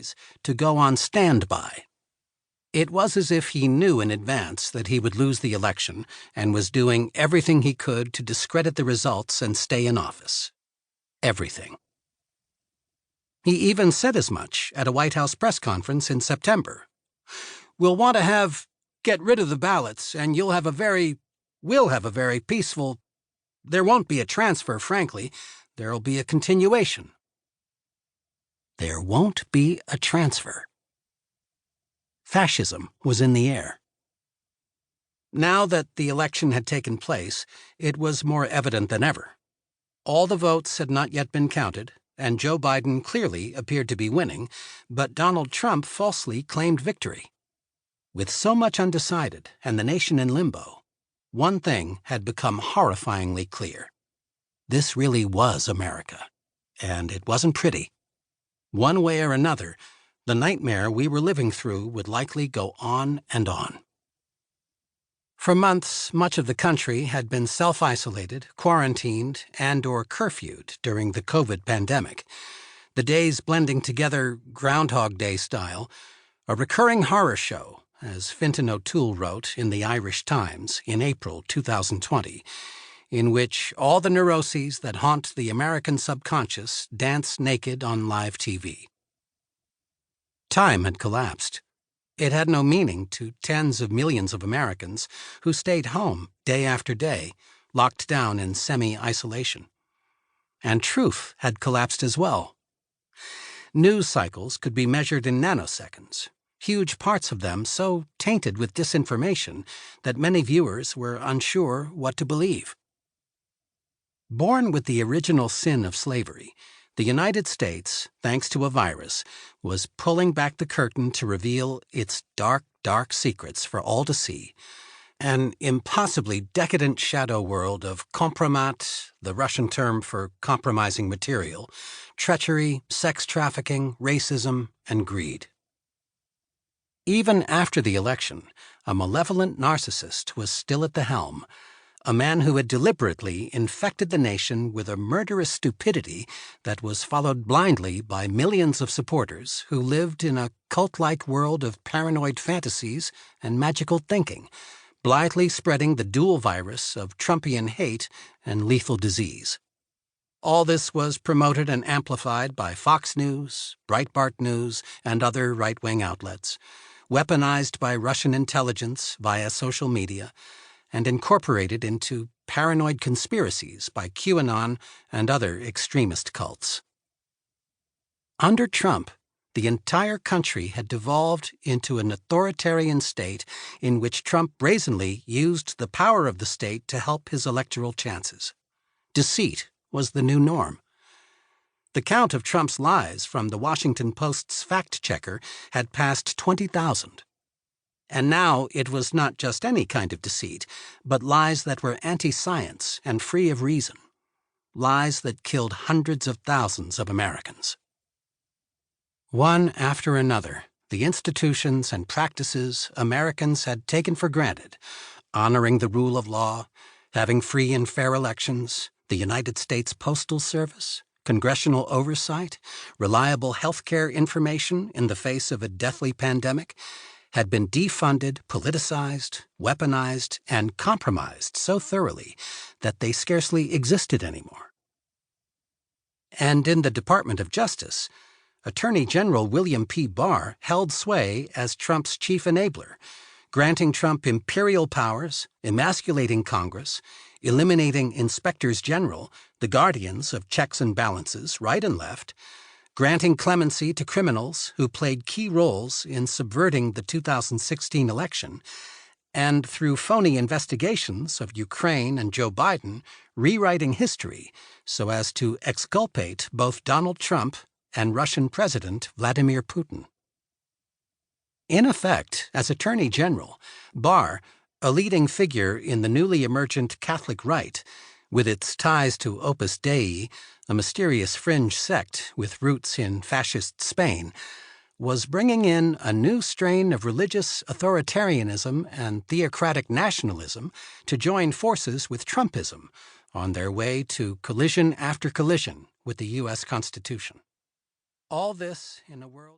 lies to go on standby. It was as if he knew in advance that he would lose the election and was doing everything he could to discredit the results and stay in office. Everything. He even said as much at a White House press conference in September. "We'll want to get rid of the ballots, and we'll have a very peaceful. There won't be a transfer, frankly. There'll be a continuation." There won't be a transfer. Fascism was in the air. Now that the election had taken place, it was more evident than ever. All the votes had not yet been counted, and Joe Biden clearly appeared to be winning, but Donald Trump falsely claimed victory. With so much undecided and the nation in limbo, one thing had become horrifyingly clear. This really was America, and it wasn't pretty. One way or another, the nightmare we were living through would likely go on and on. For months, much of the country had been self-isolated, quarantined, and/or curfewed during the COVID pandemic, the days blending together Groundhog Day style, a recurring horror show, as Fintan O'Toole wrote in the Irish Times in April 2020, in which all the neuroses that haunt the American subconscious dance naked on live TV. Time had collapsed. It had no meaning to tens of millions of Americans who stayed home day after day, locked down in semi-isolation. And truth had collapsed as well. News cycles could be measured in nanoseconds, huge parts of them so tainted with disinformation that many viewers were unsure what to believe. Born with the original sin of slavery, the United States, thanks to a virus, was pulling back the curtain to reveal its dark, dark secrets for all to see. An impossibly decadent shadow world of Kompromat, the Russian term for compromising material, treachery, sex trafficking, racism, and greed. Even after the election, a malevolent narcissist was still at the helm, a man who had deliberately infected the nation with a murderous stupidity that was followed blindly by millions of supporters who lived in a cult-like world of paranoid fantasies and magical thinking, blithely spreading the dual virus of Trumpian hate and lethal disease. All this was promoted and amplified by Fox News, Breitbart News, and other right-wing outlets, weaponized by Russian intelligence via social media, and incorporated into paranoid conspiracies by QAnon and other extremist cults. Under Trump, the entire country had devolved into an authoritarian state in which Trump brazenly used the power of the state to help his electoral chances. Deceit was the new norm. The count of Trump's lies from the Washington Post's fact-checker had passed 20,000. And now it was not just any kind of deceit, but lies that were anti-science and free of reason. Lies that killed hundreds of thousands of Americans. One after another, the institutions and practices Americans had taken for granted, honoring the rule of law, having free and fair elections, the United States Postal Service, congressional oversight, reliable health care information in the face of a deathly pandemic, had been defunded, politicized, weaponized, and compromised so thoroughly that they scarcely existed anymore. And in the Department of Justice, Attorney General William P. Barr held sway as Trump's chief enabler, granting Trump imperial powers, emasculating Congress, eliminating inspectors general, the guardians of checks and balances right and left, granting clemency to criminals who played key roles in subverting the 2016 election, and through phony investigations of Ukraine and Joe Biden, rewriting history so as to exculpate both Donald Trump and Russian President Vladimir Putin. In effect, as Attorney General, Barr, a leading figure in the newly emergent Catholic right, with its ties to Opus Dei, a mysterious fringe sect with roots in fascist Spain, was bringing in a new strain of religious authoritarianism and theocratic nationalism to join forces with Trumpism on their way to collision after collision with the U.S. Constitution. All this in a world